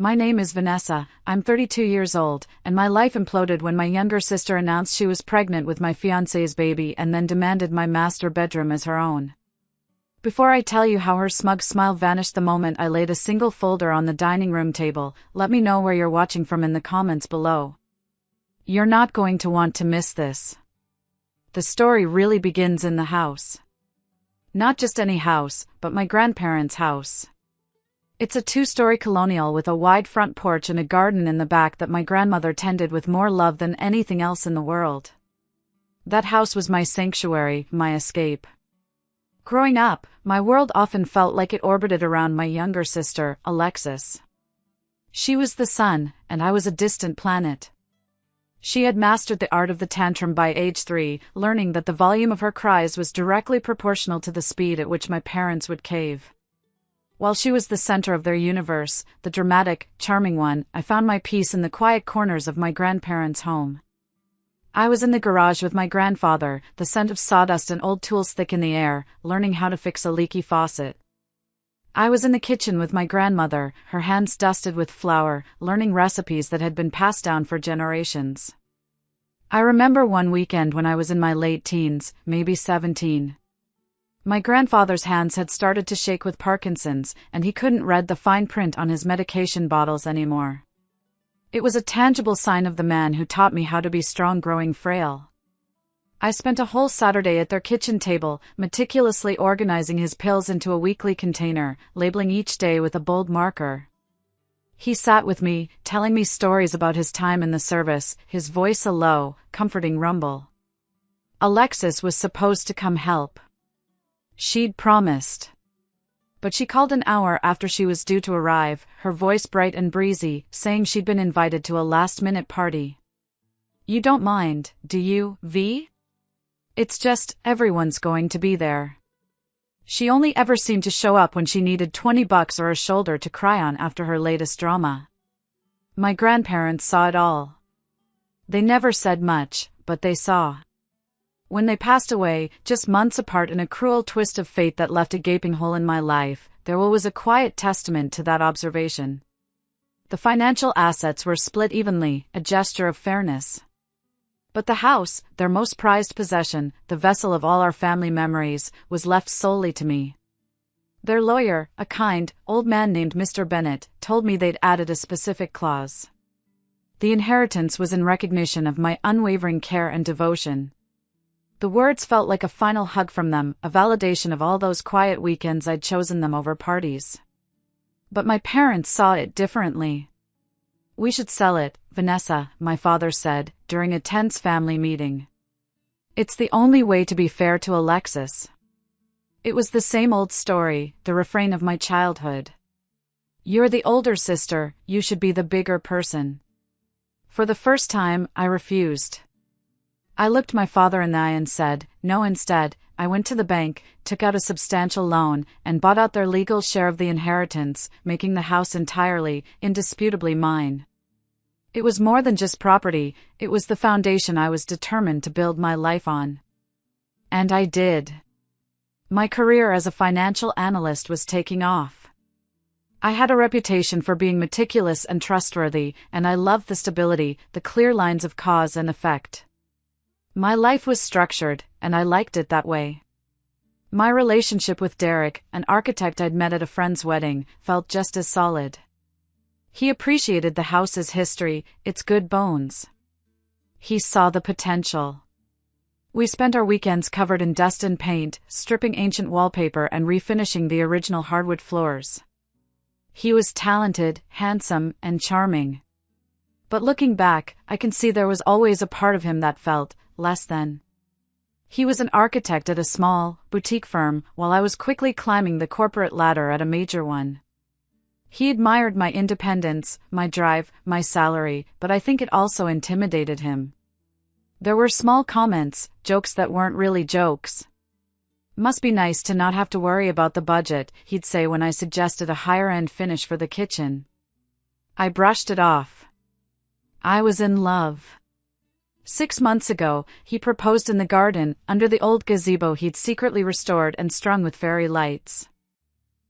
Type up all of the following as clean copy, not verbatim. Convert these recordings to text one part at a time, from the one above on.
My name is Vanessa, I'm 32 years old, and my life imploded when my younger sister announced she was pregnant with my fiancé's baby and then demanded my master bedroom as her own. Before I tell you how her smug smile vanished the moment I laid a single folder on the dining room table, let me know where you're watching from in the comments below. You're not going to want to miss this. The story really begins in the house. Not just any house, but my grandparents' house. It's a two-story colonial with a wide front porch and a garden in the back that my grandmother tended with more love than anything else in the world. That house was my sanctuary, my escape. Growing up, my world often felt like it orbited around my younger sister, Alexis. She was the sun, and I was a distant planet. She had mastered the art of the tantrum by age 3, learning that the volume of her cries was directly proportional to the speed at which my parents would cave. While she was the center of their universe, the dramatic, charming one, I found my peace in the quiet corners of my grandparents' home. I was in the garage with my grandfather, the scent of sawdust and old tools thick in the air, learning how to fix a leaky faucet. I was in the kitchen with my grandmother, her hands dusted with flour, learning recipes that had been passed down for generations. I remember one weekend when I was in my late teens, maybe 17. My grandfather's hands had started to shake with Parkinson's, and he couldn't read the fine print on his medication bottles anymore. It was a tangible sign of the man who taught me how to be strong growing frail. I spent a whole Saturday at their kitchen table, meticulously organizing his pills into a weekly container, labeling each day with a bold marker. He sat with me, telling me stories about his time in the service, his voice a low, comforting rumble. Alexis was supposed to come help. She'd promised. But she called an hour after she was due to arrive, her voice bright and breezy, saying she'd been invited to a last-minute party. You don't mind, do you, V? It's just, everyone's going to be there. She only ever seemed to show up when she needed $20 or a shoulder to cry on after her latest drama. My grandparents saw it all. They never said much, but they saw. When they passed away, just months apart in a cruel twist of fate that left a gaping hole in my life, there was a quiet testament to that observation. The financial assets were split evenly, a gesture of fairness. But the house, their most prized possession, the vessel of all our family memories, was left solely to me. Their lawyer, a kind, old man named Mr. Bennett, told me they'd added a specific clause. The inheritance was in recognition of my unwavering care and devotion. The words felt like a final hug from them, a validation of all those quiet weekends I'd chosen them over parties. But my parents saw it differently. We should sell it, Vanessa, my father said, during a tense family meeting. It's the only way to be fair to Alexis. It was the same old story, the refrain of my childhood. You're the older sister, you should be the bigger person. For the first time, I refused. I looked my father in the eye and said, no. Instead, I went to the bank, took out a substantial loan, and bought out their legal share of the inheritance, making the house entirely, indisputably mine. It was more than just property, it was the foundation I was determined to build my life on. And I did. My career as a financial analyst was taking off. I had a reputation for being meticulous and trustworthy, and I loved the stability, the clear lines of cause and effect. My life was structured, and I liked it that way. My relationship with Derek, an architect I'd met at a friend's wedding, felt just as solid. He appreciated the house's history, its good bones. He saw the potential. We spent our weekends covered in dust and paint, stripping ancient wallpaper and refinishing the original hardwood floors. He was talented, handsome, and charming. But looking back, I can see there was always a part of him that felt less than. He was an architect at a small, boutique firm, while I was quickly climbing the corporate ladder at a major one. He admired my independence, my drive, my salary, but I think it also intimidated him. There were small comments, jokes that weren't really jokes. Must be nice to not have to worry about the budget, he'd say when I suggested a higher-end finish for the kitchen. I brushed it off. I was in love. 6 months ago, he proposed in the garden, under the old gazebo he'd secretly restored and strung with fairy lights.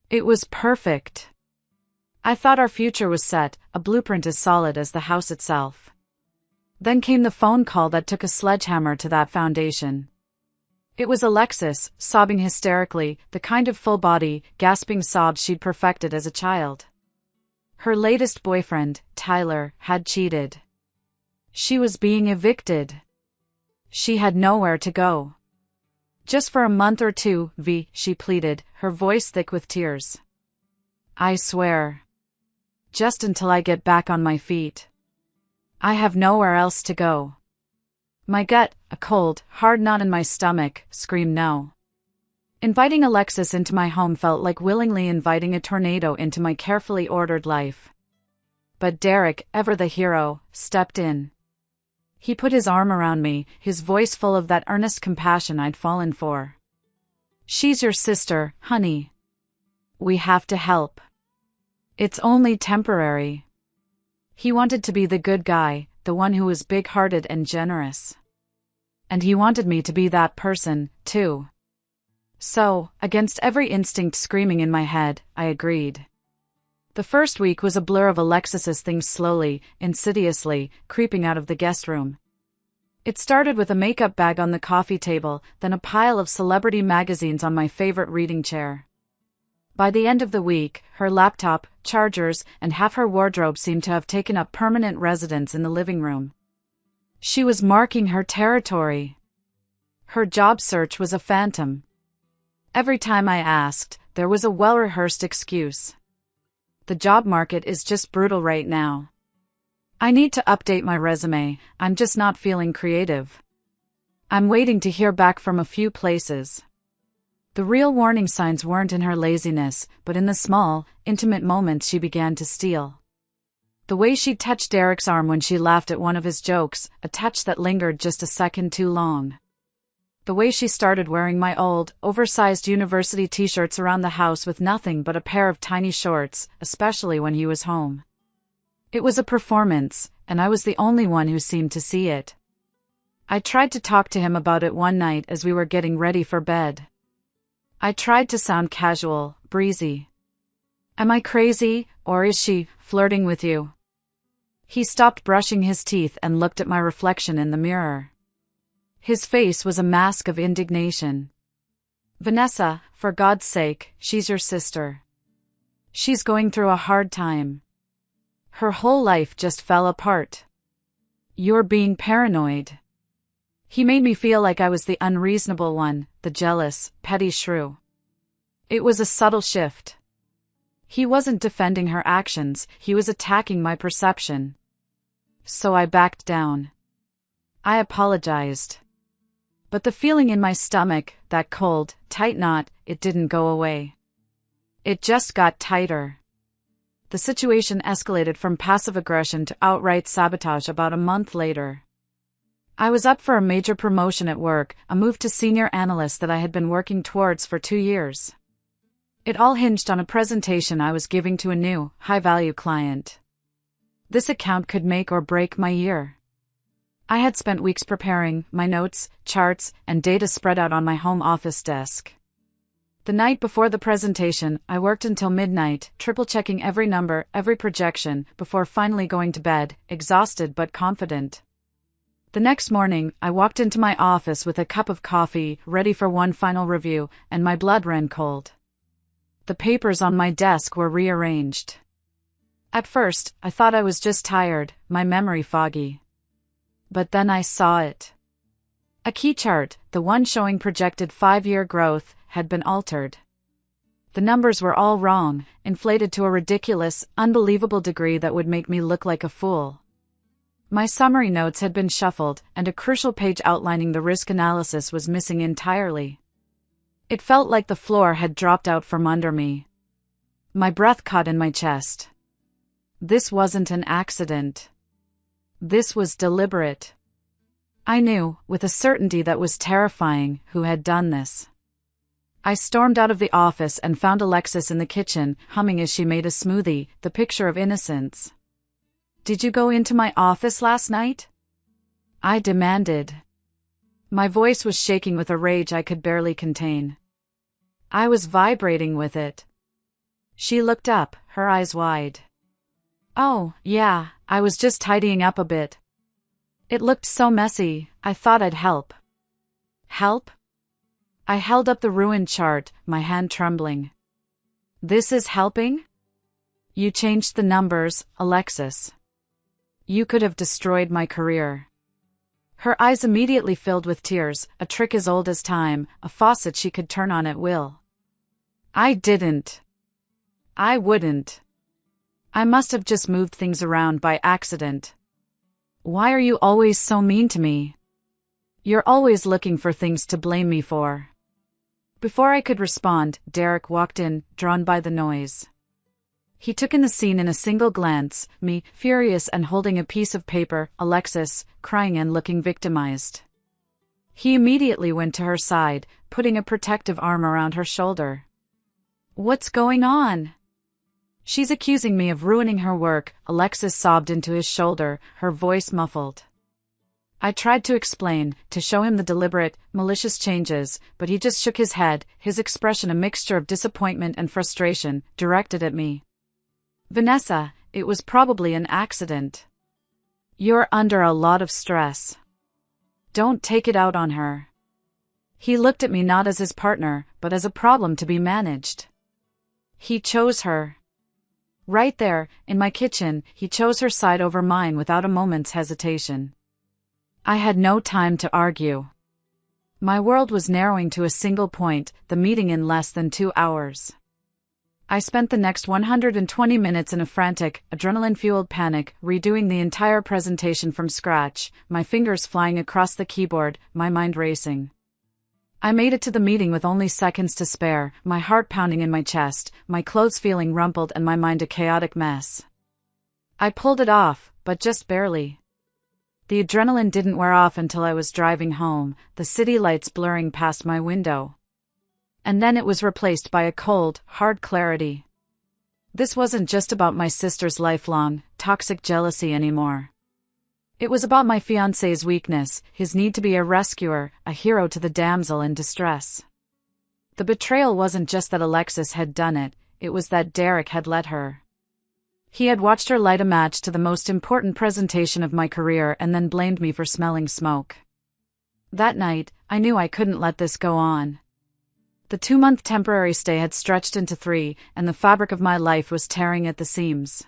It was perfect. I thought our future was set, a blueprint as solid as the house itself. Then came the phone call that took a sledgehammer to that foundation. It was Alexis, sobbing hysterically, the kind of full-body, gasping sobs she'd perfected as a child. Her latest boyfriend, Tyler, had cheated. She was being evicted. She had nowhere to go. Just for a month or two, V, she pleaded, her voice thick with tears. I swear. Just until I get back on my feet. I have nowhere else to go. My gut, a cold, hard knot in my stomach, screamed no. Inviting Alexis into my home felt like willingly inviting a tornado into my carefully ordered life. But Derek, ever the hero, stepped in. He put his arm around me, his voice full of that earnest compassion I'd fallen for. She's your sister, honey. We have to help. It's only temporary. He wanted to be the good guy, the one who was big-hearted and generous. And he wanted me to be that person, too. So, against every instinct screaming in my head, I agreed. The first week was a blur of Alexis's things slowly, insidiously, creeping out of the guest room. It started with a makeup bag on the coffee table, then a pile of celebrity magazines on my favorite reading chair. By the end of the week, her laptop, chargers, and half her wardrobe seemed to have taken up permanent residence in the living room. She was marking her territory. Her job search was a phantom. Every time I asked, there was a well-rehearsed excuse. The job market is just brutal right now. I need to update my resume, I'm just not feeling creative. I'm waiting to hear back from a few places. The real warning signs weren't in her laziness, but in the small, intimate moments she began to steal. The way she'd touch Derek's arm when she laughed at one of his jokes, a touch that lingered just a second too long. The way she started wearing my old, oversized university t-shirts around the house with nothing but a pair of tiny shorts, especially when he was home. It was a performance, and I was the only one who seemed to see it. I tried to talk to him about it one night as we were getting ready for bed. I tried to sound casual, breezy. Am I crazy, or is she flirting with you? He stopped brushing his teeth and looked at my reflection in the mirror. His face was a mask of indignation. Vanessa, for God's sake, she's your sister. She's going through a hard time. Her whole life just fell apart. You're being paranoid. He made me feel like I was the unreasonable one, the jealous, petty shrew. It was a subtle shift. He wasn't defending her actions, he was attacking my perception. So I backed down. I apologized. But the feeling in my stomach, that cold, tight knot, it didn't go away. It just got tighter. The situation escalated from passive aggression to outright sabotage about a month later. I was up for a major promotion at work, a move to senior analyst that I had been working towards for 2 years. It all hinged on a presentation I was giving to a new, high-value client. This account could make or break my year. I had spent weeks preparing, my notes, charts, and data spread out on my home office desk. The night before the presentation, I worked until midnight, triple-checking every number, every projection, before finally going to bed, exhausted but confident. The next morning, I walked into my office with a cup of coffee, ready for one final review, and my blood ran cold. The papers on my desk were rearranged. At first, I thought I was just tired, my memory foggy. But then I saw it. A key chart, the one showing projected 5-year growth, had been altered. The numbers were all wrong, inflated to a ridiculous, unbelievable degree that would make me look like a fool. My summary notes had been shuffled, and a crucial page outlining the risk analysis was missing entirely. It felt like the floor had dropped out from under me. My breath caught in my chest. This wasn't an accident. This was deliberate. I knew, with a certainty that was terrifying, who had done this. I stormed out of the office and found Alexis in the kitchen, humming as she made a smoothie, the picture of innocence. "Did you go into my office last night?" I demanded. My voice was shaking with a rage I could barely contain. I was vibrating with it. She looked up, her eyes wide. "Oh, yeah, I was just tidying up a bit. It looked so messy, I thought I'd help." "Help?" I held up the ruined chart, my hand trembling. "This is helping? You changed the numbers, Alexis. You could have destroyed my career." Her eyes immediately filled with tears, a trick as old as time, a faucet she could turn on at will. "I didn't. I wouldn't. I must have just moved things around by accident. Why are you always so mean to me? You're always looking for things to blame me for." Before I could respond, Derek walked in, drawn by the noise. He took in the scene in a single glance, me, furious and holding a piece of paper, Alexis, crying and looking victimized. He immediately went to her side, putting a protective arm around her shoulder. "What's going on?" "She's accusing me of ruining her work," Alexis sobbed into his shoulder, her voice muffled. I tried to explain, to show him the deliberate, malicious changes, but he just shook his head, his expression a mixture of disappointment and frustration, directed at me. "Vanessa, it was probably an accident. You're under a lot of stress. Don't take it out on her." He looked at me not as his partner, but as a problem to be managed. He chose her. Right there, in my kitchen, he chose her side over mine without a moment's hesitation. I had no time to argue. My world was narrowing to a single point, the meeting in less than 2 hours. I spent the next 120 minutes in a frantic, adrenaline-fueled panic, redoing the entire presentation from scratch, my fingers flying across the keyboard, my mind racing. I made it to the meeting with only seconds to spare, my heart pounding in my chest, my clothes feeling rumpled and my mind a chaotic mess. I pulled it off, but just barely. The adrenaline didn't wear off until I was driving home, the city lights blurring past my window. And then it was replaced by a cold, hard clarity. This wasn't just about my sister's lifelong, toxic jealousy anymore. It was about my fiancé's weakness, his need to be a rescuer, a hero to the damsel in distress. The betrayal wasn't just that Alexis had done it, it was that Derek had let her. He had watched her light a match to the most important presentation of my career and then blamed me for smelling smoke. That night, I knew I couldn't let this go on. The 2-month temporary stay had stretched into 3, and the fabric of my life was tearing at the seams.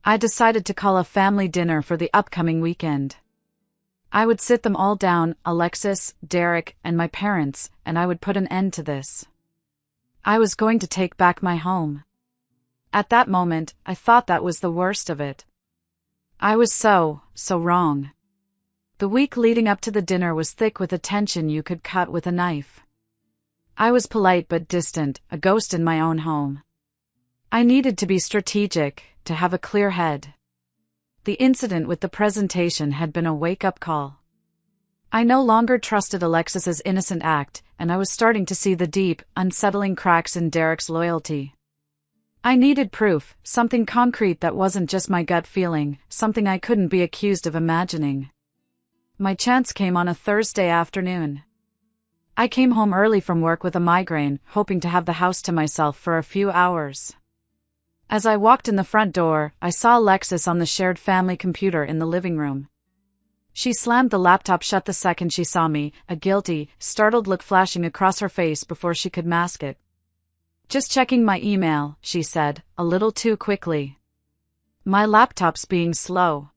I decided to call a family dinner for the upcoming weekend. I would sit them all down, Alexis, Derek, and my parents, and I would put an end to this. I was going to take back my home. At that moment, I thought that was the worst of it. I was so wrong. The week leading up to the dinner was thick with a tension you could cut with a knife. I was polite but distant, a ghost in my own home. I needed to be strategic, to have a clear head. The incident with the presentation had been a wake-up call. I no longer trusted Alexis's innocent act, and I was starting to see the deep, unsettling cracks in Derek's loyalty. I needed proof, something concrete that wasn't just my gut feeling, something I couldn't be accused of imagining. My chance came on a Thursday afternoon. I came home early from work with a migraine, hoping to have the house to myself for a few hours. As I walked in the front door, I saw Alexis on the shared family computer in the living room. She slammed the laptop shut the second she saw me, a guilty, startled look flashing across her face before she could mask it. "Just checking my email," she said, a little too quickly. "My laptop's being slow."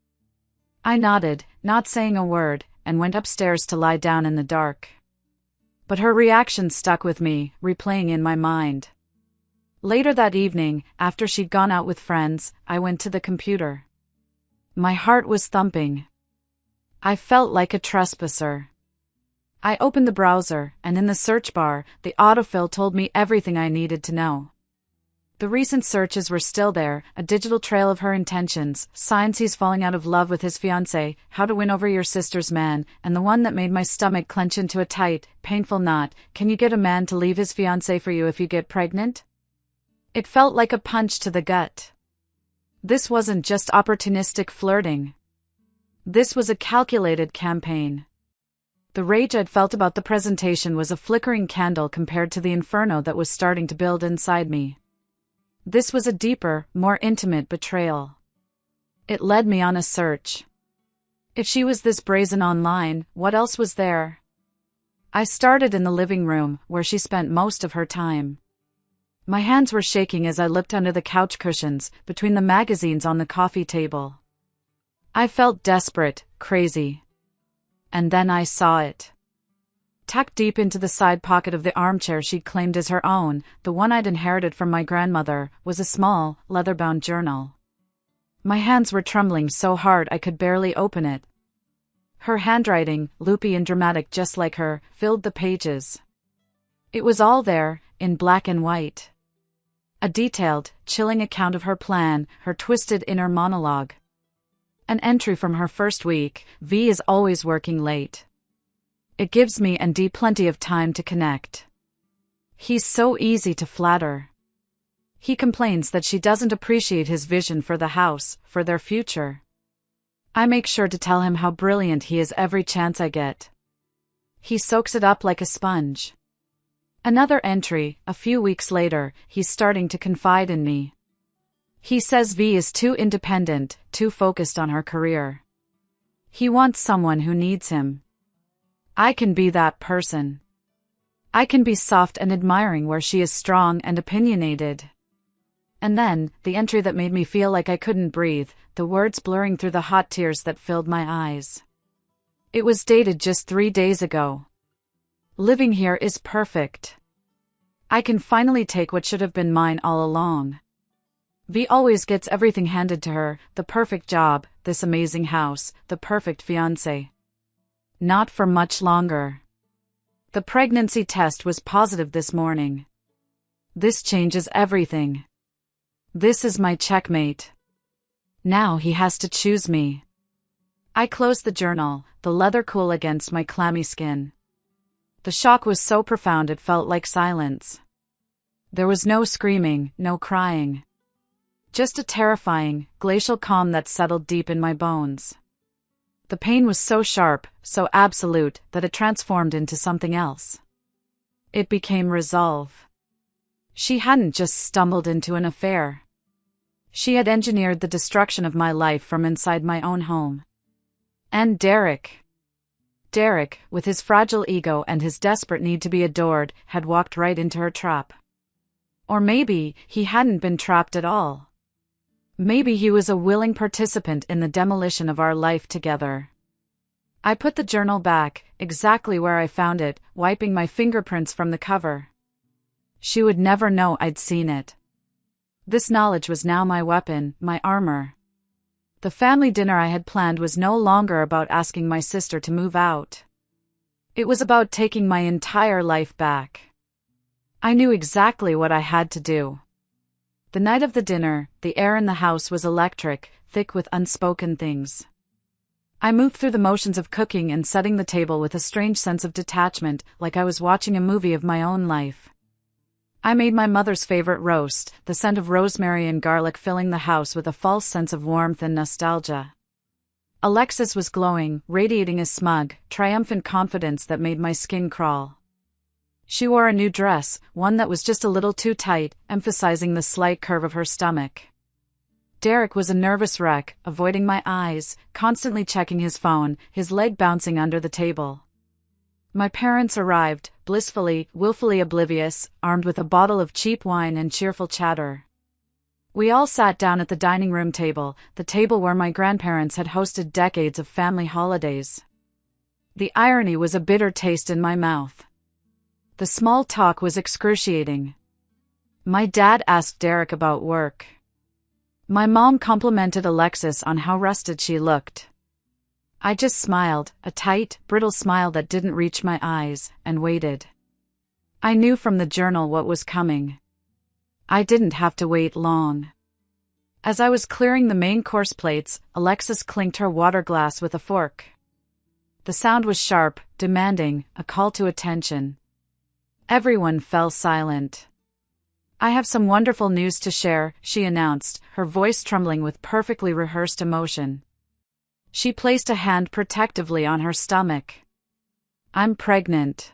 I nodded, not saying a word, and went upstairs to lie down in the dark. But her reaction stuck with me, replaying in my mind. Later that evening, after she'd gone out with friends, I went to the computer. My heart was thumping. I felt like a trespasser. I opened the browser, and in the search bar, the autofill told me everything I needed to know. The recent searches were still there, a digital trail of her intentions, signs he's falling out of love with his fiancé, how to win over your sister's man, and the one that made my stomach clench into a tight, painful knot, can you get a man to leave his fiancé for you if you get pregnant? It felt like a punch to the gut. This wasn't just opportunistic flirting. This was a calculated campaign. The rage I'd felt about the presentation was a flickering candle compared to the inferno that was starting to build inside me. This was a deeper, more intimate betrayal. It led me on a search. If she was this brazen online, what else was there? I started in the living room, where she spent most of her time. My hands were shaking as I looked under the couch cushions, between the magazines on the coffee table. I felt desperate, crazy. And then I saw it. Tucked deep into the side pocket of the armchair she'd claimed as her own, the one I'd inherited from my grandmother, was a small, leather-bound journal. My hands were trembling so hard I could barely open it. Her handwriting, loopy and dramatic just like her, filled the pages. It was all there, in black and white. A detailed, chilling account of her plan, her twisted inner monologue. An entry from her first week: V is always working late. It gives me and D plenty of time to connect. He's so easy to flatter. He complains that she doesn't appreciate his vision for the house, for their future. I make sure to tell him how brilliant he is every chance I get. He soaks it up like a sponge. Another entry: a few weeks later, he's starting to confide in me. He says V is too independent, too focused on her career. He wants someone who needs him. I can be that person. I can be soft and admiring where she is strong and opinionated. And then, the entry that made me feel like I couldn't breathe, the words blurring through the hot tears that filled my eyes. It was dated just 3 days ago. Living here is perfect. I can finally take what should have been mine all along. V always gets everything handed to her: the perfect job, this amazing house, the perfect fiancé. Not for much longer. The pregnancy test was positive this morning. This changes everything. This is my checkmate. Now he has to choose me. I closed the journal, the leather cool against my clammy skin. The shock was so profound it felt like silence. There was no screaming, no crying. Just a terrifying, glacial calm that settled deep in my bones. The pain was so sharp, so absolute, that it transformed into something else. It became resolve. She hadn't just stumbled into an affair. She had engineered the destruction of my life from inside my own home. And Derek, with his fragile ego and his desperate need to be adored, had walked right into her trap. Or maybe he hadn't been trapped at all. Maybe he was a willing participant in the demolition of our life together. I put the journal back, exactly where I found it, wiping my fingerprints from the cover. She would never know I'd seen it. This knowledge was now my weapon, my armor. The family dinner I had planned was no longer about asking my sister to move out. It was about taking my entire life back. I knew exactly what I had to do. The night of the dinner, the air in the house was electric, thick with unspoken things. I moved through the motions of cooking and setting the table with a strange sense of detachment, like I was watching a movie of my own life. I made my mother's favorite roast, the scent of rosemary and garlic filling the house with a false sense of warmth and nostalgia. Alexis was glowing, radiating a smug, triumphant confidence that made my skin crawl. She wore a new dress, one that was just a little too tight, emphasizing the slight curve of her stomach. Derek was a nervous wreck, avoiding my eyes, constantly checking his phone, his leg bouncing under the table. My parents arrived, blissfully, willfully oblivious, armed with a bottle of cheap wine and cheerful chatter. We all sat down at the dining room table, the table where my grandparents had hosted decades of family holidays. The irony was a bitter taste in my mouth. The small talk was excruciating. My dad asked Derek about work. My mom complimented Alexis on how rested she looked. I just smiled, a tight, brittle smile that didn't reach my eyes, and waited. I knew from the journal what was coming. I didn't have to wait long. As I was clearing the main course plates, Alexis clinked her water glass with a fork. The sound was sharp, demanding, a call to attention. Everyone fell silent. I have some wonderful news to share, she announced, her voice trembling with perfectly rehearsed emotion. She placed a hand protectively on her stomach. I'm pregnant.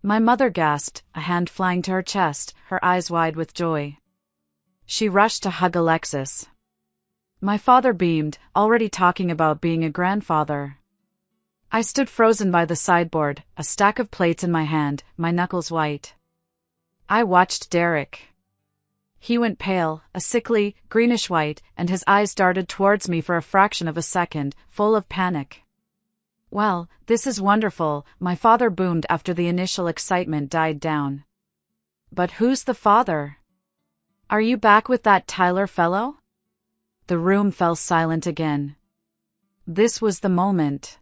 My mother gasped, a hand flying to her chest, her eyes wide with joy. She rushed to hug Alexis. My father beamed, already talking about being a grandfather. I stood frozen by the sideboard, a stack of plates in my hand, my knuckles white. I watched Derek. He went pale, a sickly, greenish-white, and his eyes darted towards me for a fraction of a second, full of panic. Well, this is wonderful, my father boomed after the initial excitement died down. But who's the father? Are you back with that Tyler fellow? The room fell silent again. This was the moment.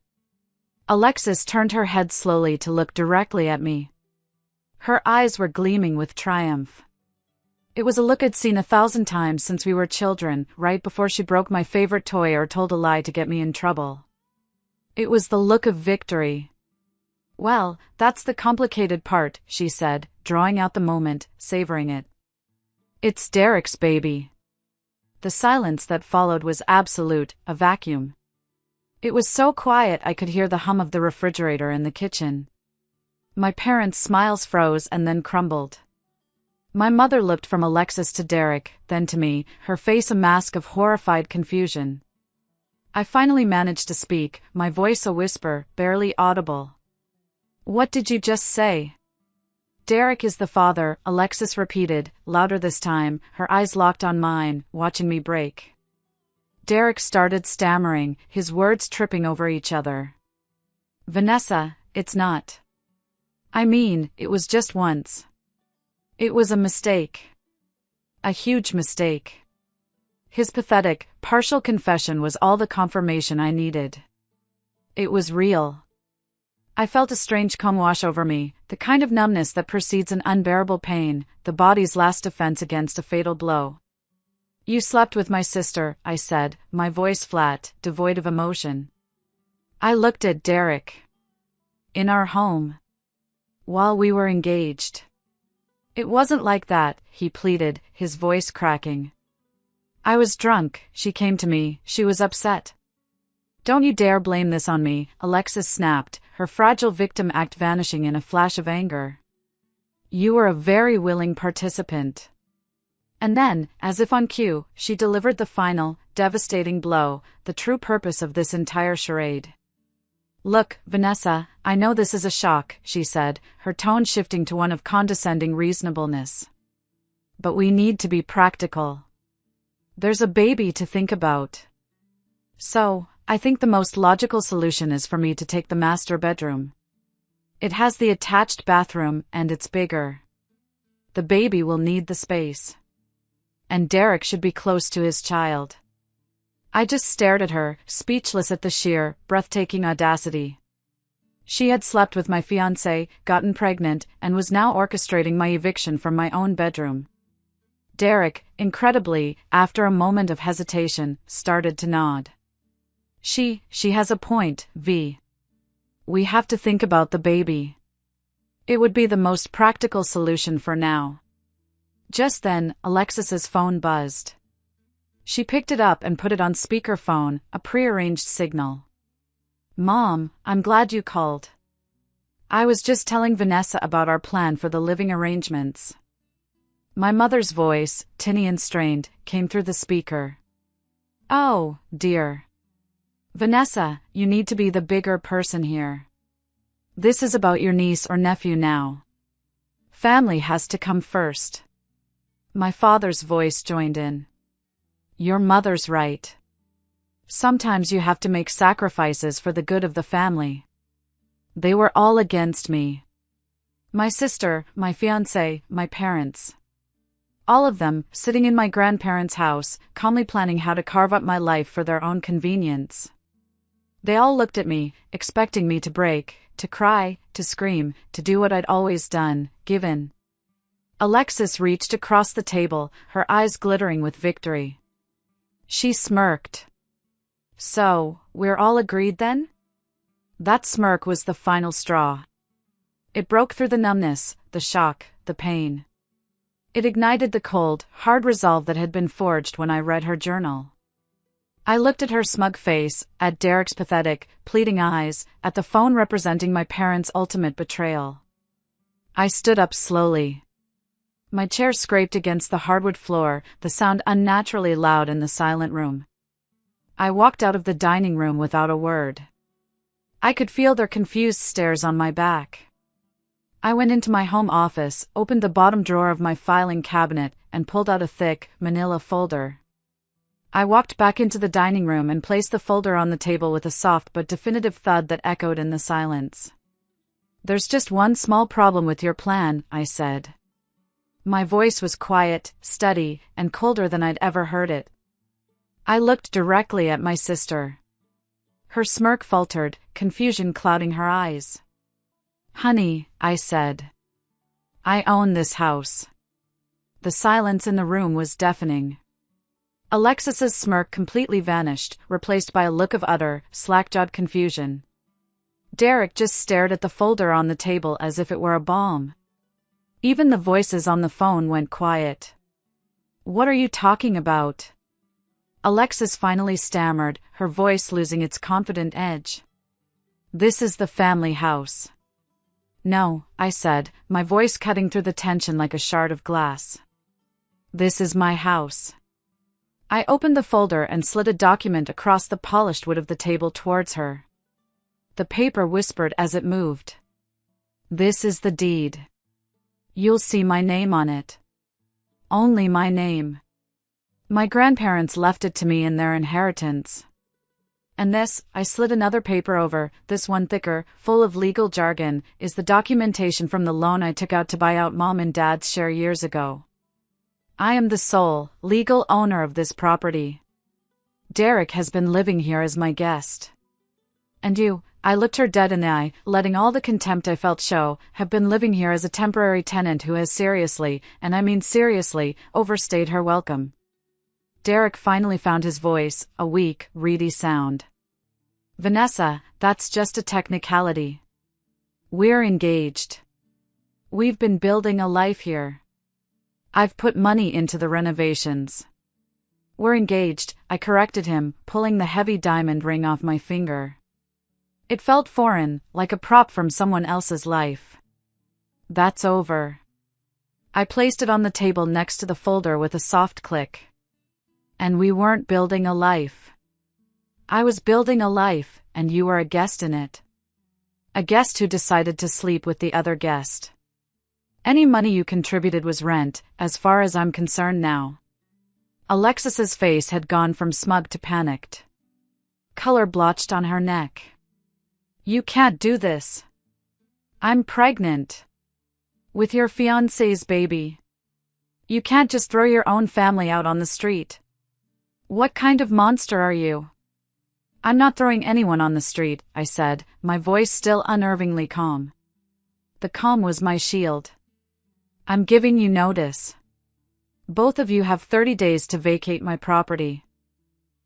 Alexis turned her head slowly to look directly at me. Her eyes were gleaming with triumph. It was a look I'd seen 1,000 times since we were children, right before she broke my favorite toy or told a lie to get me in trouble. It was the look of victory. Well, that's the complicated part, she said, drawing out the moment, savoring it. It's Derek's baby. The silence that followed was absolute, a vacuum. It was so quiet I could hear the hum of the refrigerator in the kitchen. My parents' smiles froze and then crumbled. My mother looked from Alexis to Derek, then to me, her face a mask of horrified confusion. I finally managed to speak, my voice a whisper, barely audible. What did you just say? Derek is the father, Alexis repeated, louder this time, her eyes locked on mine, watching me break. Derek started stammering, his words tripping over each other. Vanessa, it's not. I mean, it was just once. It was a mistake. A huge mistake. His pathetic, partial confession was all the confirmation I needed. It was real. I felt a strange calm wash over me, the kind of numbness that precedes an unbearable pain, the body's last defense against a fatal blow. You slept with my sister, I said, my voice flat, devoid of emotion. I looked at Derek. In our home. While we were engaged. It wasn't like that, he pleaded, his voice cracking. I was drunk, she came to me, she was upset. Don't you dare blame this on me, Alexis snapped, her fragile victim act vanishing in a flash of anger. You were a very willing participant. And then, as if on cue, she delivered the final, devastating blow, the true purpose of this entire charade. Look, Vanessa, I know this is a shock, she said, her tone shifting to one of condescending reasonableness. But we need to be practical. There's a baby to think about. So, I think the most logical solution is for me to take the master bedroom. It has the attached bathroom, and it's bigger. The baby will need the space. And Derek should be close to his child. I just stared at her, speechless at the sheer, breathtaking audacity. She had slept with my fiancé, gotten pregnant, and was now orchestrating my eviction from my own bedroom. Derek, incredibly, after a moment of hesitation, started to nod. She has a point, V. We have to think about the baby. It would be the most practical solution for now. Just then, Alexis's phone buzzed. She picked it up and put it on speakerphone, a prearranged signal. Mom, I'm glad you called. I was just telling Vanessa about our plan for the living arrangements. My mother's voice, tinny and strained, came through the speaker. Oh, dear. Vanessa, you need to be the bigger person here. This is about your niece or nephew now. Family has to come first. My father's voice joined in. Your mother's right. Sometimes you have to make sacrifices for the good of the family. They were all against me. My sister, my fiancé, my parents. All of them, sitting in my grandparents' house, calmly planning how to carve up my life for their own convenience. They all looked at me, expecting me to break, to cry, to scream, to do what I'd always done, give in. Alexis reached across the table, her eyes glittering with victory. She smirked. So, we're all agreed then? That smirk was the final straw. It broke through the numbness, the shock, the pain. It ignited the cold, hard resolve that had been forged when I read her journal. I looked at her smug face, at Derek's pathetic, pleading eyes, at the phone representing my parents' ultimate betrayal. I stood up slowly. My chair scraped against the hardwood floor, the sound unnaturally loud in the silent room. I walked out of the dining room without a word. I could feel their confused stares on my back. I went into my home office, opened the bottom drawer of my filing cabinet, and pulled out a thick, manila folder. I walked back into the dining room and placed the folder on the table with a soft but definitive thud that echoed in the silence. "There's just one small problem with your plan," I said. My voice was quiet, steady, and colder than I'd ever heard it. I looked directly at my sister. Her smirk faltered, confusion clouding her eyes. "Honey," I said. "I own this house." The silence in the room was deafening. Alexis's smirk completely vanished, replaced by a look of utter, slack-jawed confusion. Derek just stared at the folder on the table as if it were a bomb. Even the voices on the phone went quiet. "What are you talking about?" Alexis finally stammered, her voice losing its confident edge. "This is the family house." "No," I said, my voice cutting through the tension like a shard of glass. "This is my house." I opened the folder and slid a document across the polished wood of the table towards her. The paper whispered as it moved. "This is the deed. You'll see my name on it. Only my name. My grandparents left it to me in their inheritance. And this," I slid another paper over, this one thicker, full of legal jargon, "is the documentation from the loan I took out to buy out Mom and Dad's share years ago. I am the sole, legal owner of this property. Derek has been living here as my guest. And you," I looked her dead in the eye, letting all the contempt I felt show, "have been living here as a temporary tenant who has seriously, and I mean seriously, overstayed her welcome." Derek finally found his voice, a weak, reedy sound. "Vanessa, that's just a technicality. We're engaged. We've been building a life here. I've put money into the renovations. We're engaged," I corrected him, pulling the heavy diamond ring off my finger. It felt foreign, like a prop from someone else's life. "That's over." I placed it on the table next to the folder with a soft click. "And we weren't building a life. I was building a life, and you were a guest in it. A guest who decided to sleep with the other guest. Any money you contributed was rent, as far as I'm concerned now." Alexis's face had gone from smug to panicked. Color blotched on her neck. "You can't do this. I'm pregnant. With your fiancé's baby. You can't just throw your own family out on the street. What kind of monster are you?" "I'm not throwing anyone on the street," I said, my voice still unnervingly calm. The calm was my shield. "I'm giving you notice. Both of you have 30 days to vacate my property.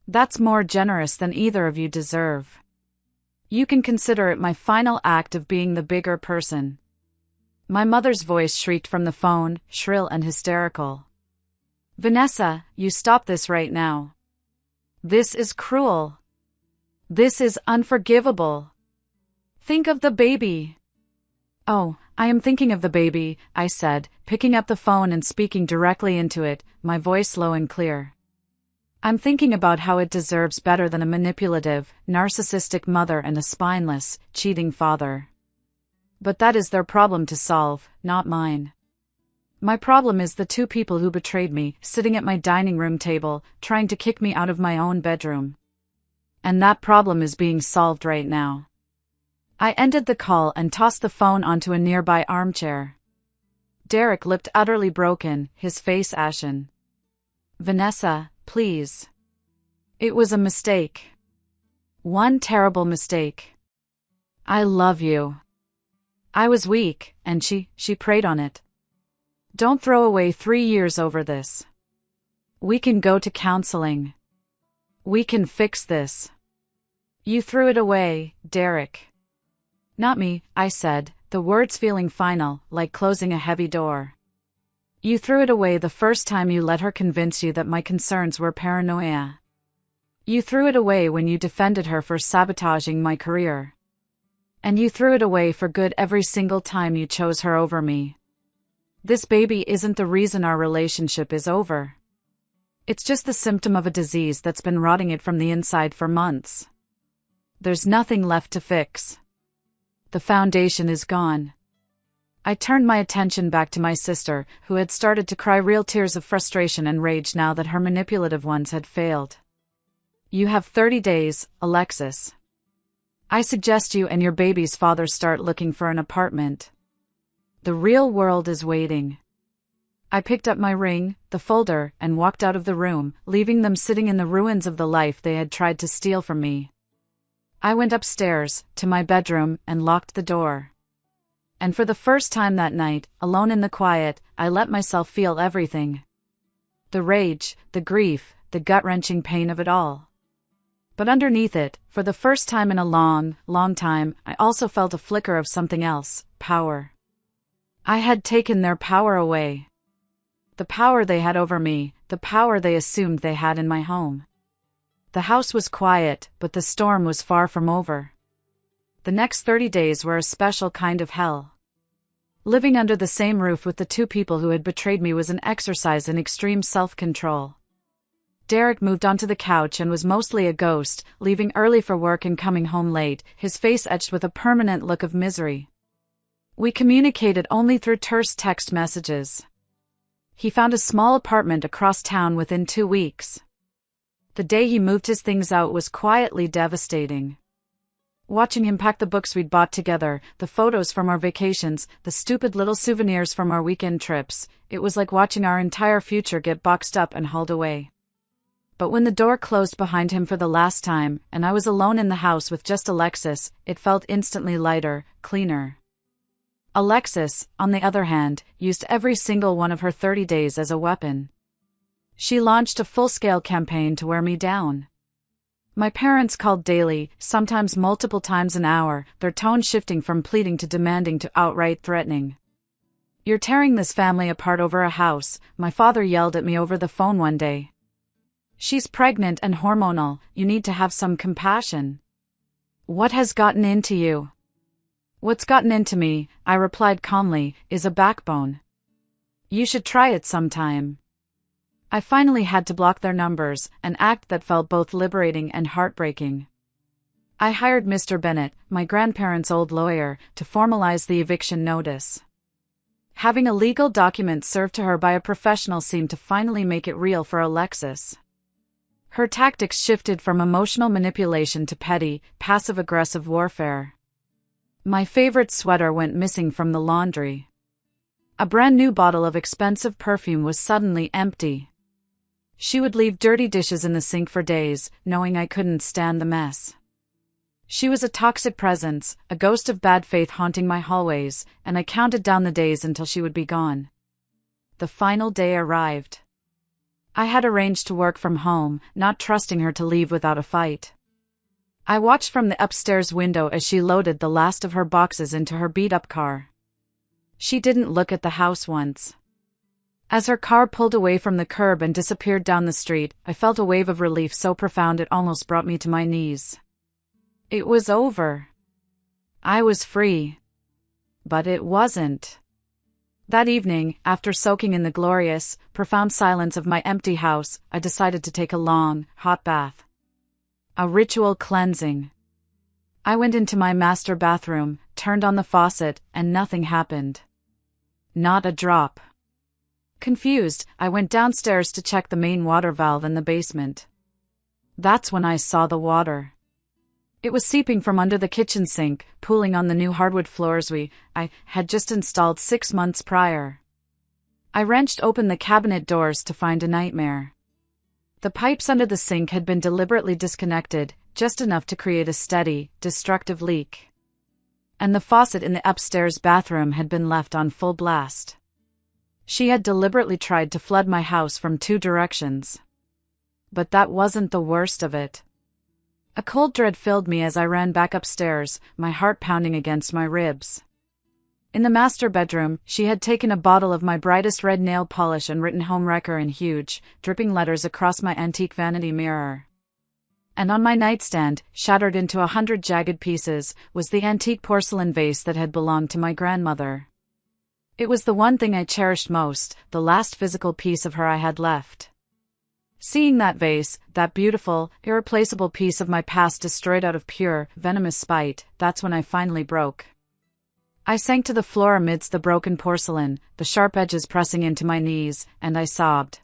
That's more generous than either of you deserve. You can consider it my final act of being the bigger person." My mother's voice shrieked from the phone, shrill and hysterical. "Vanessa, you stop this right now. This is cruel. This is unforgivable. Think of the baby." "Oh, I am thinking of the baby," I said, picking up the phone and speaking directly into it, my voice low and clear. "I'm thinking about how it deserves better than a manipulative, narcissistic mother and a spineless, cheating father. But that is their problem to solve, not mine. My problem is the two people who betrayed me, sitting at my dining room table, trying to kick me out of my own bedroom. And that problem is being solved right now." I ended the call and tossed the phone onto a nearby armchair. Derek looked utterly broken, his face ashen. "Vanessa, please. It was a mistake. One terrible mistake. I love you. I was weak, and she preyed on it. Don't throw away 3 years over this. We can go to counseling. We can fix this." "You threw it away, Derek." "Not me," I said, the words feeling final, like closing a heavy door. "You threw it away the first time you let her convince you that my concerns were paranoia. You threw it away when you defended her for sabotaging my career. And you threw it away for good every single time you chose her over me. This baby isn't the reason our relationship is over. It's just the symptom of a disease that's been rotting it from the inside for months. There's nothing left to fix. The foundation is gone. I turned my attention back to my sister, who had started to cry real tears of frustration and rage now that her manipulative ones had failed. You have 30 days, Alexis. I suggest you and your baby's father start looking for an apartment. The real world is waiting. I picked up my ring, the folder, and walked out of the room, leaving them sitting in the ruins of the life they had tried to steal from me. I went upstairs, to my bedroom, and locked the door. And for the first time that night, alone in the quiet, I let myself feel everything. The rage, the grief, the gut-wrenching pain of it all. But underneath it, for the first time in a long, long time, I also felt a flicker of something else, power. I had taken their power away. The power they had over me, the power they assumed they had in my home. The house was quiet, but the storm was far from over. The next 30 days were a special kind of hell. Living under the same roof with the two people who had betrayed me was an exercise in extreme self-control. Derek moved onto the couch and was mostly a ghost, leaving early for work and coming home late, his face etched with a permanent look of misery. We communicated only through terse text messages. He found a small apartment across town within 2 weeks. The day he moved his things out was quietly devastating. Watching him pack the books we'd bought together, the photos from our vacations, the stupid little souvenirs from our weekend trips, it was like watching our entire future get boxed up and hauled away. But when the door closed behind him for the last time, and I was alone in the house with just Alexis, it felt instantly lighter, cleaner. Alexis, on the other hand, used every single one of her 30 days as a weapon. She launched a full-scale campaign to wear me down. My parents called daily, sometimes multiple times an hour, their tone shifting from pleading to demanding to outright threatening. "You're tearing this family apart over a house," my father yelled at me over the phone one day. "She's pregnant and hormonal, you need to have some compassion. What has gotten into you?" "What's gotten into me," I replied calmly, "is a backbone. You should try it sometime." I finally had to block their numbers, an act that felt both liberating and heartbreaking. I hired Mr. Bennett, my grandparents' old lawyer, to formalize the eviction notice. Having a legal document served to her by a professional seemed to finally make it real for Alexis. Her tactics shifted from emotional manipulation to petty, passive-aggressive warfare. My favorite sweater went missing from the laundry. A brand new bottle of expensive perfume was suddenly empty. She would leave dirty dishes in the sink for days, knowing I couldn't stand the mess. She was a toxic presence, a ghost of bad faith haunting my hallways, and I counted down the days until she would be gone. The final day arrived. I had arranged to work from home, not trusting her to leave without a fight. I watched from the upstairs window as she loaded the last of her boxes into her beat-up car. She didn't look at the house once. As her car pulled away from the curb and disappeared down the street, I felt a wave of relief so profound it almost brought me to my knees. It was over. I was free. But it wasn't. That evening, after soaking in the glorious, profound silence of my empty house, I decided to take a long, hot bath. A ritual cleansing. I went into my master bathroom, turned on the faucet, and nothing happened. Not a drop. Confused, I went downstairs to check the main water valve in the basement. That's when I saw the water. It was seeping from under the kitchen sink, pooling on the new hardwood floors I had just installed 6 months prior. I wrenched open the cabinet doors to find a nightmare. The pipes under the sink had been deliberately disconnected, just enough to create a steady, destructive leak. And the faucet in the upstairs bathroom had been left on full blast. She had deliberately tried to flood my house from 2 directions. But that wasn't the worst of it. A cold dread filled me as I ran back upstairs, my heart pounding against my ribs. In the master bedroom, she had taken a bottle of my brightest red nail polish and written "Home Wrecker" in huge, dripping letters across my antique vanity mirror. And on my nightstand, shattered into 100 jagged pieces, was the antique porcelain vase that had belonged to my grandmother. It was the one thing I cherished most, the last physical piece of her I had left. Seeing that vase, that beautiful, irreplaceable piece of my past destroyed out of pure, venomous spite, that's when I finally broke. I sank to the floor amidst the broken porcelain, the sharp edges pressing into my knees, and I sobbed.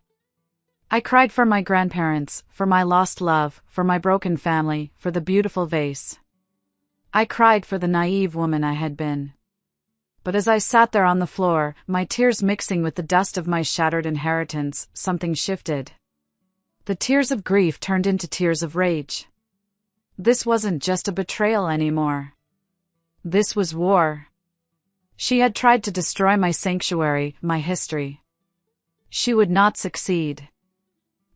I cried for my grandparents, for my lost love, for my broken family, for the beautiful vase. I cried for the naive woman I had been. But as I sat there on the floor, my tears mixing with the dust of my shattered inheritance, something shifted. The tears of grief turned into tears of rage. This wasn't just a betrayal anymore. This was war. She had tried to destroy my sanctuary, my history. She would not succeed.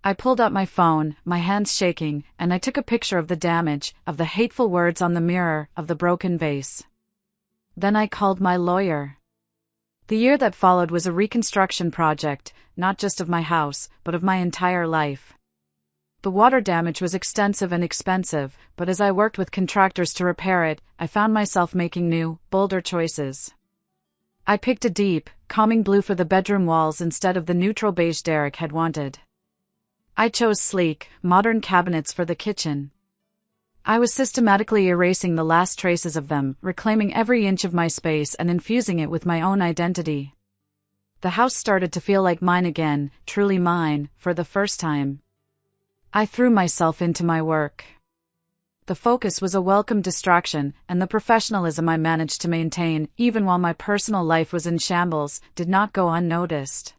I pulled out my phone, my hands shaking, and I took a picture of the damage, of the hateful words on the mirror, of the broken vase. Then I called my lawyer. The year that followed was a reconstruction project, not just of my house, but of my entire life. The water damage was extensive and expensive, but as I worked with contractors to repair it, I found myself making new, bolder choices. I picked a deep, calming blue for the bedroom walls instead of the neutral beige Derek had wanted. I chose sleek, modern cabinets for the kitchen. I was systematically erasing the last traces of them, reclaiming every inch of my space and infusing it with my own identity. The house started to feel like mine again, truly mine, for the first time. I threw myself into my work. The focus was a welcome distraction, and the professionalism I managed to maintain, even while my personal life was in shambles, did not go unnoticed.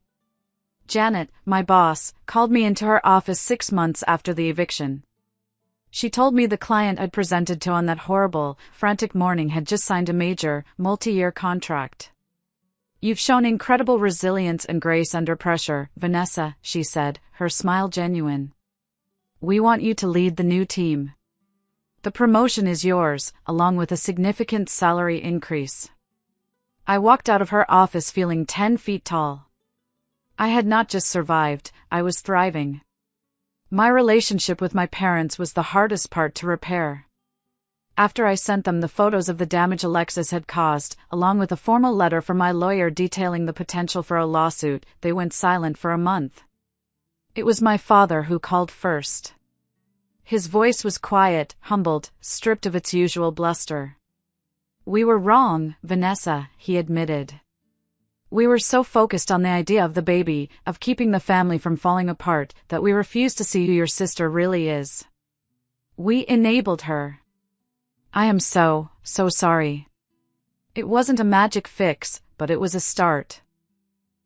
Janet, my boss, called me into her office 6 months after the eviction. She told me the client I'd presented to on that horrible, frantic morning had just signed a major, multi-year contract. "You've shown incredible resilience and grace under pressure, Vanessa," she said, her smile genuine. "We want you to lead the new team. The promotion is yours, along with a significant salary increase." I walked out of her office feeling 10 feet tall. I had not just survived, I was thriving. My relationship with my parents was the hardest part to repair. After I sent them the photos of the damage Alexis had caused, along with a formal letter from my lawyer detailing the potential for a lawsuit, they went silent for a month. It was my father who called first. His voice was quiet, humbled, stripped of its usual bluster. "We were wrong, Vanessa," he admitted. "We were so focused on the idea of the baby, of keeping the family from falling apart, that we refused to see who your sister really is. We enabled her. I am so sorry. It wasn't a magic fix, but it was a start."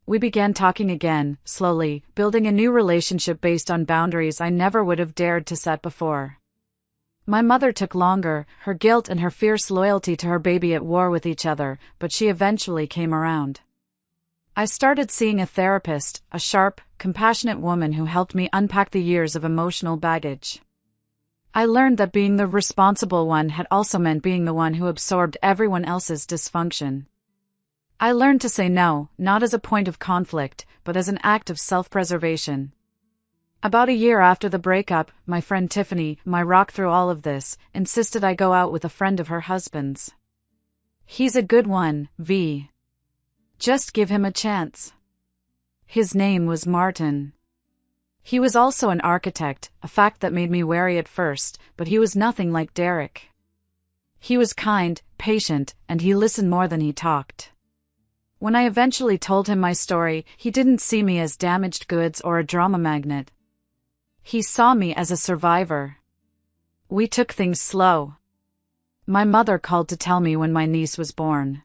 We began talking again, slowly, building a new relationship based on boundaries I never would have dared to set before. My mother took longer, her guilt and her fierce loyalty to her baby at war with each other, but she eventually came around. I started seeing a therapist, a sharp, compassionate woman who helped me unpack the years of emotional baggage. I learned that being the responsible one had also meant being the one who absorbed everyone else's dysfunction. I learned to say no, not as a point of conflict, but as an act of self-preservation. About a year after the breakup, my friend Tiffany, my rock through all of this, insisted I go out with a friend of her husband's. "He's a good one, V. Just give him a chance." His name was Martin. He was also an architect, a fact that made me wary at first, but he was nothing like Derek. He was kind, patient, and he listened more than he talked. When I eventually told him my story, he didn't see me as damaged goods or a drama magnet. He saw me as a survivor. We took things slow. My mother called to tell me when my niece was born.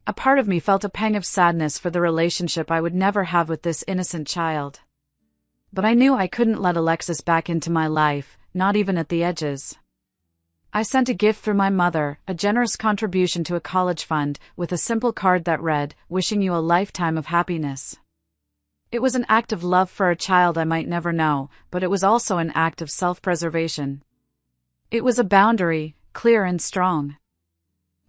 A part of me felt a pang of sadness for the relationship I would never have with this innocent child. But I knew I couldn't let Alexis back into my life, not even at the edges. I sent a gift through my mother, a generous contribution to a college fund, with a simple card that read, "Wishing you a lifetime of happiness." It was an act of love for a child I might never know, but it was also an act of self-preservation. It was a boundary, clear and strong.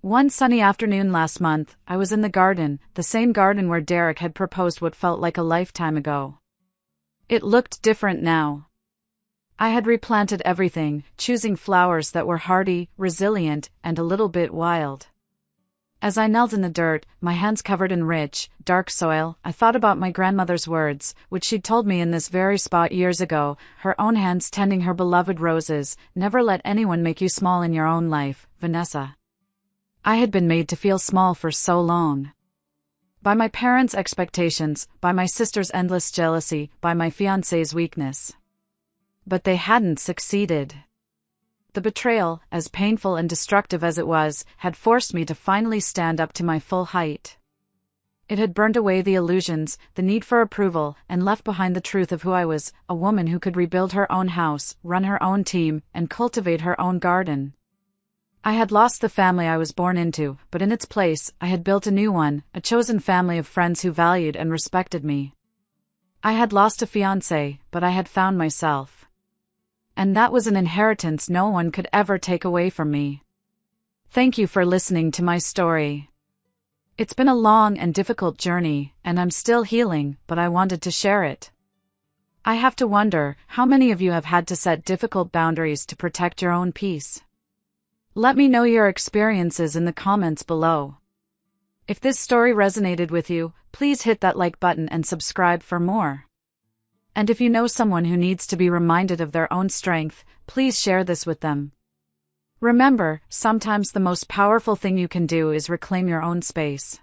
One sunny afternoon last month, I was in the garden, the same garden where Derek had proposed what felt like a lifetime ago. It looked different now. I had replanted everything, choosing flowers that were hardy, resilient, and a little bit wild. As I knelt in the dirt, my hands covered in rich, dark soil, I thought about my grandmother's words, which she'd told me in this very spot years ago, her own hands tending her beloved roses. Never let anyone make you small in your own life, Vanessa. I had been made to feel small for so long. By my parents' expectations, by my sister's endless jealousy, by my fiancé's weakness. But they hadn't succeeded. The betrayal, as painful and destructive as it was, had forced me to finally stand up to my full height. It had burned away the illusions, the need for approval, and left behind the truth of who I was, a woman who could rebuild her own house, run her own team, and cultivate her own garden. I had lost the family I was born into, but in its place, I had built a new one, a chosen family of friends who valued and respected me. I had lost a fiancé, but I had found myself. And that was an inheritance no one could ever take away from me. Thank you for listening to my story. It's been a long and difficult journey, and I'm still healing, but I wanted to share it. I have to wonder, how many of you have had to set difficult boundaries to protect your own peace? Let me know your experiences in the comments below. If this story resonated with you, please hit that like button and subscribe for more. And if you know someone who needs to be reminded of their own strength, please share this with them. Remember, sometimes the most powerful thing you can do is reclaim your own space.